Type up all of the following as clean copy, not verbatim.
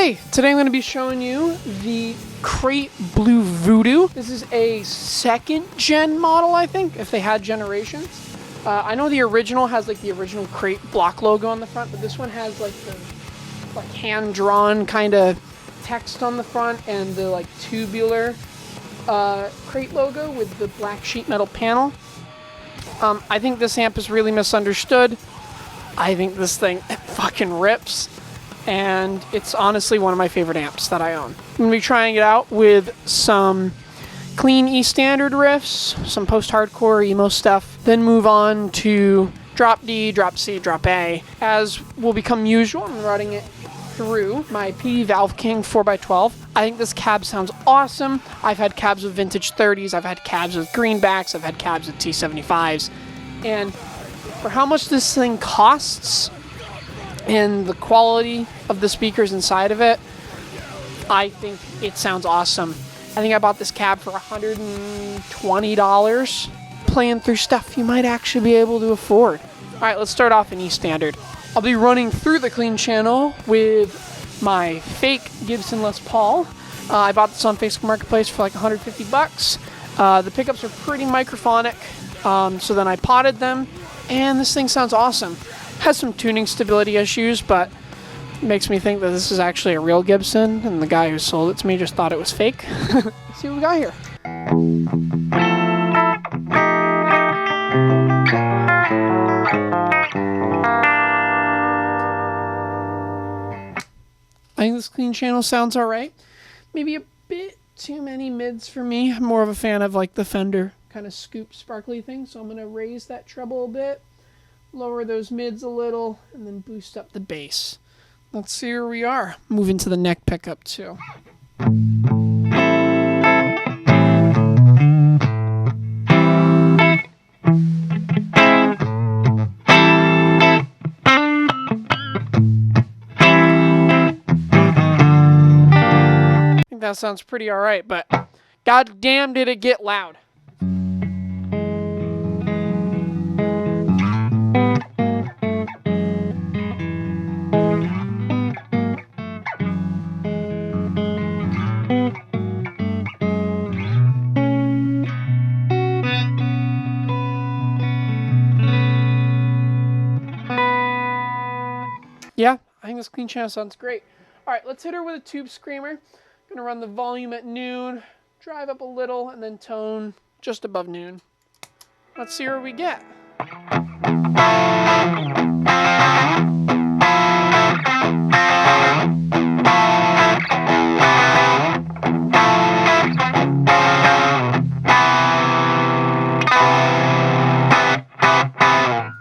Hey, today I'm going to be showing you the Crate Blue Voodoo. This is a second gen model, I think, if they had generations. I know the original has like the original Crate block logo on the front, but this one has like the hand-drawn kind of text on the front and the like tubular Crate logo with the black sheet metal panel. I think this amp is really misunderstood. I think this thing fucking rips. And it's honestly one of my favorite amps that I own. I'm going to be trying it out with some clean E standard riffs, some post-hardcore emo stuff, then move on to drop D, drop C, drop A. As will become usual, I'm running it through my P Valve King 4x12. I think this cab sounds awesome. I've had cabs with vintage 30s, I've had cabs with greenbacks, I've had cabs with T75s. And for how much this thing costs, and the quality of the speakers inside of it, I think it sounds awesome. I think I bought this cab for $120. Playing through stuff you might actually be able to afford. All right, let's start off in E standard. I'll be running through the clean channel with my fake Gibson Les Paul. I bought this on Facebook Marketplace for like 150 bucks. The pickups are pretty microphonic, so then I potted them, and this thing sounds awesome. Has some tuning stability issues, but makes me think that this is actually a real Gibson, and the guy who sold it to me just thought it was fake. Let's see what we got here. I think this clean channel sounds alright. Maybe a bit too many mids for me. I'm more of a fan of like the Fender kind of scoop sparkly thing, so I'm going to raise that treble a bit. Lower those mids a little, and then boost up the bass. Let's see where we are. Move into the neck pickup too. I think that sounds pretty alright, but god damn did it get loud. Yeah, I think this clean channel sounds great. All right, let's hit her with a tube screamer. Gonna run the volume at noon, drive up a little, and then tone just above noon. Let's see where we get.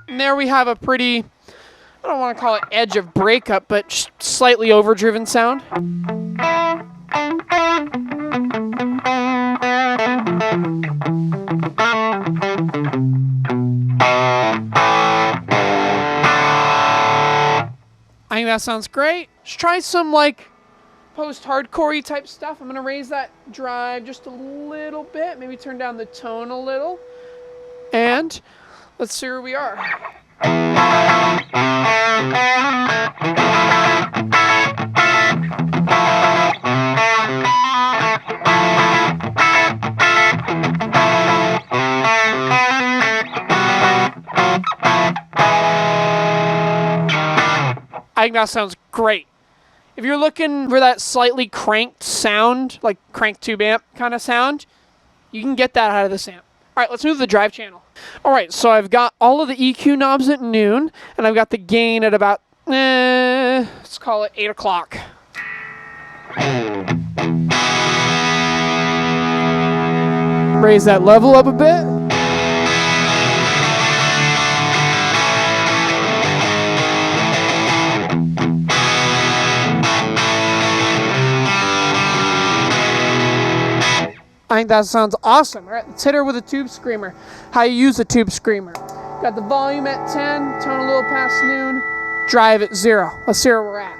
And there we have a pretty, I don't want to call it edge of breakup, but just slightly overdriven sound. I think that sounds great. Let's try some like post-hardcore-y type stuff. I'm going to raise that drive just a little bit, maybe turn down the tone a little. And let's see where we are. I think that sounds great. If you're looking for that slightly cranked sound, like crank tube amp kind of sound, you can get that out of this amp. All right, let's move to the drive channel. All right, so I've got all of the EQ knobs at noon, and I've got the gain at about, let's call it 8 o'clock. Raise that level up a bit. I think that sounds awesome. All right, let's hit her with a tube screamer. How you use a tube screamer. Got the volume at 10, tone a little past noon, drive at 0. Let's see where we're at.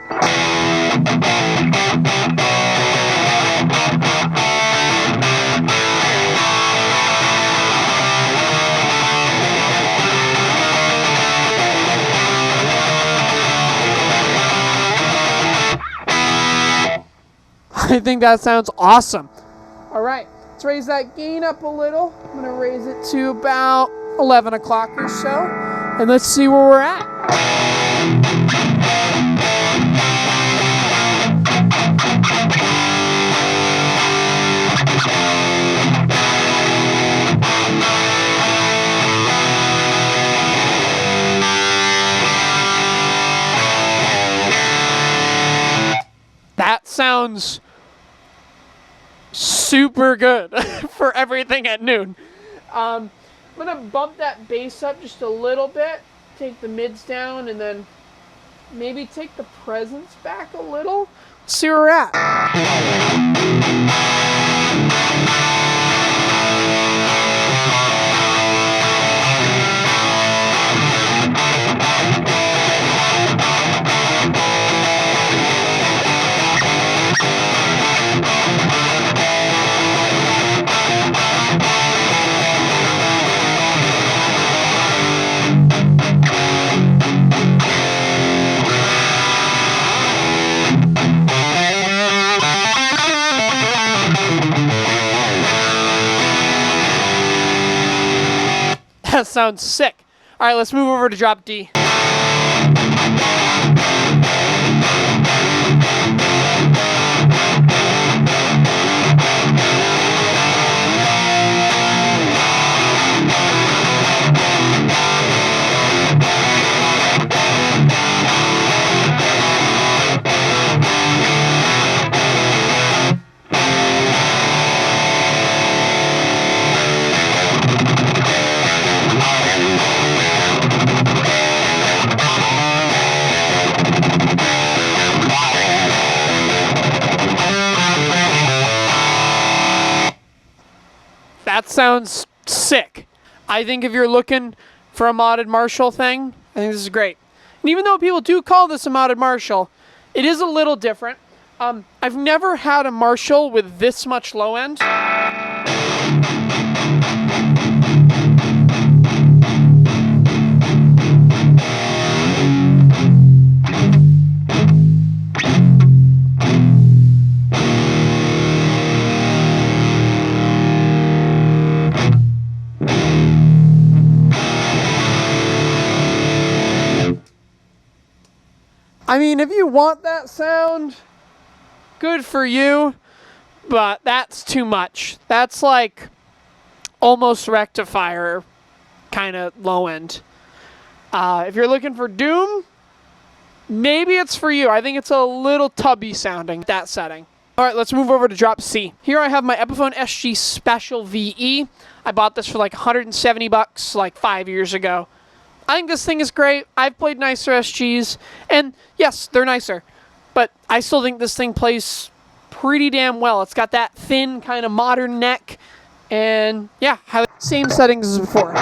I think that sounds awesome. All right, let's raise that gain up a little. I'm gonna raise it to about 11 o'clock or so, and let's see where we're at. That sounds super good for everything at noon. I'm gonna bump that bass up just a little bit, take the mids down, and then maybe take the presence back a little. Let's see where we're at. That sounds sick. All right, let's move over to drop D. That sounds sick. I think if you're looking for a modded Marshall thing, I think this is great. And even though people do call this a modded Marshall, it is a little different. I've never had a Marshall with this much low end. I mean, if you want that sound, good for you, but that's too much. That's like almost rectifier kind of low end. If you're looking for Doom, maybe it's for you. I think it's a little tubby sounding, that setting. All right, let's move over to drop C. Here I have my Epiphone SG Special VE. I bought this for like 170 bucks like 5 years ago. I think this thing is great. I've played nicer SGs, and yes, they're nicer, but I still think this thing plays pretty damn well. It's got that thin kind of modern neck, and yeah, same settings as before.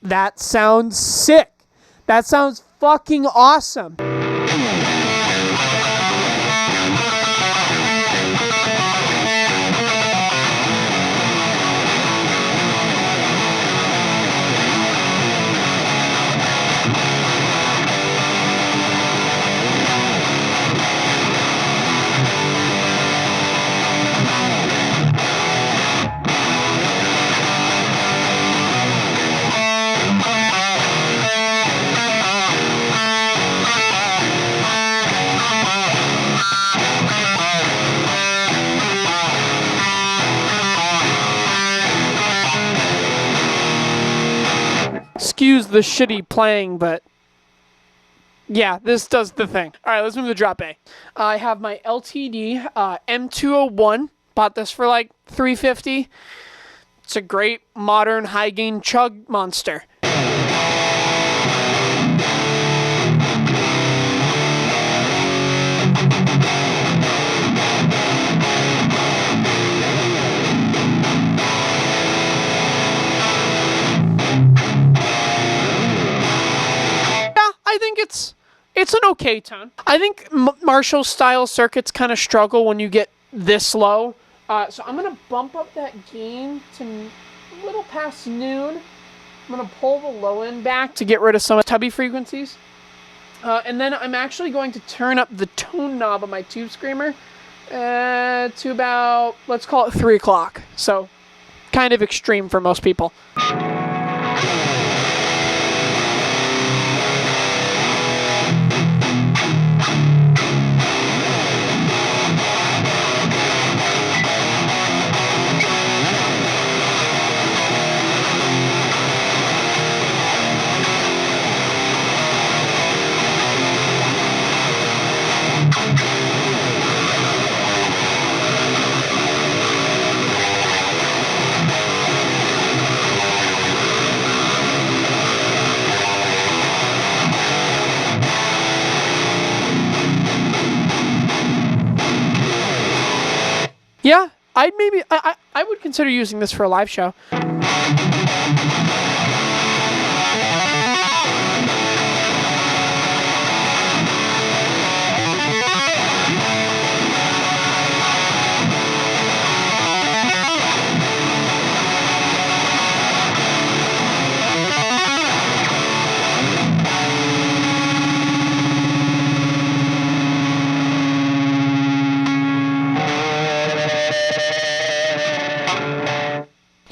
That sounds sick. That sounds fucking awesome. Excuse the shitty playing, but yeah, this does the thing. All right, let's move to drop A. I have my LTD M201. Bought this for like $350. It's a great modern high gain chug monster. it's an okay tone. I think Marshall style circuits kind of struggle when you get this low. So I'm going to bump up that gain to a little past noon. I'm going to pull the low end back to get rid of some tubby frequencies. And then I'm actually going to turn up the tone knob on my Tube Screamer to about, let's call it 3 o'clock. So kind of extreme for most people. Yeah, I would consider using this for a live show.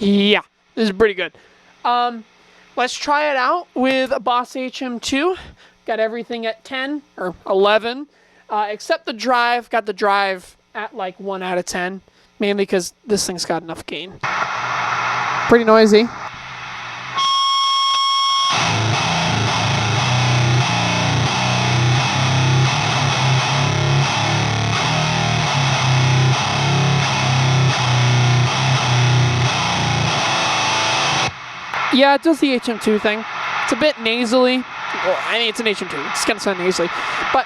Yeah, this is pretty good. Let's try it out with a Boss HM2. Got everything at 10 or 11, except the drive. Got the drive at like 1 out of 10, mainly because this thing's got enough gain. Pretty noisy. Yeah, it does the HM2 thing. It's a bit nasally. Well, I mean, it's an HM2. It's going to sound nasally. But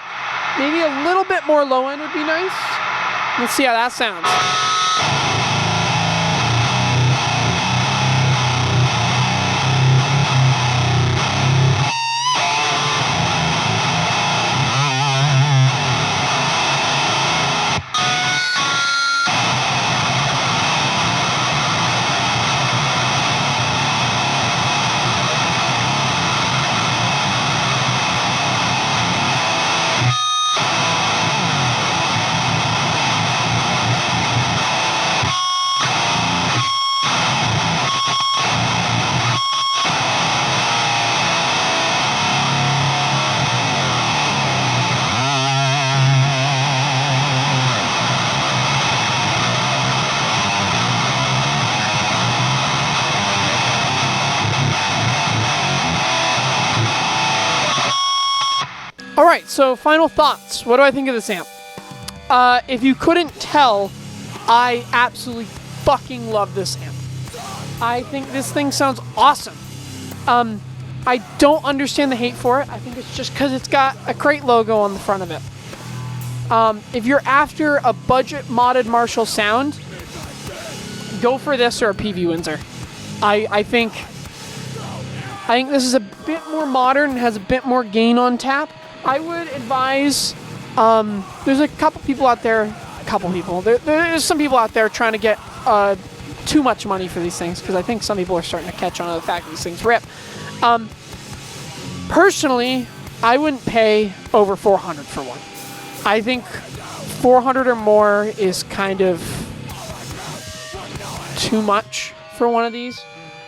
maybe a little bit more low end would be nice. Let's see how that sounds. Alright, so final thoughts. What do I think of this amp? If you couldn't tell, I absolutely fucking love this amp. I think this thing sounds awesome. I don't understand the hate for it. I think it's just because it's got a crate logo on the front of it. If you're after a budget modded Marshall sound, go for this or a PV Windsor. I think this is a bit more modern and has a bit more gain on tap. I would advise, there's a couple people out there, there's some people out there trying to get too much money for these things, because I think some people are starting to catch on to the fact that these things rip. Personally, I wouldn't pay over $400 for one. I think $400 or more is kind of too much for one of these.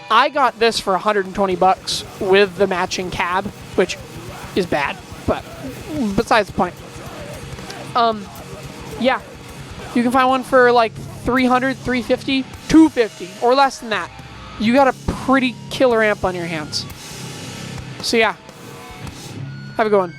I got this for $120 with the matching cab, which is bad, but besides the point. Yeah, you can find one for like $300, $350, $250, or less than that. You got a pretty killer amp on your hands. So yeah, have a good one.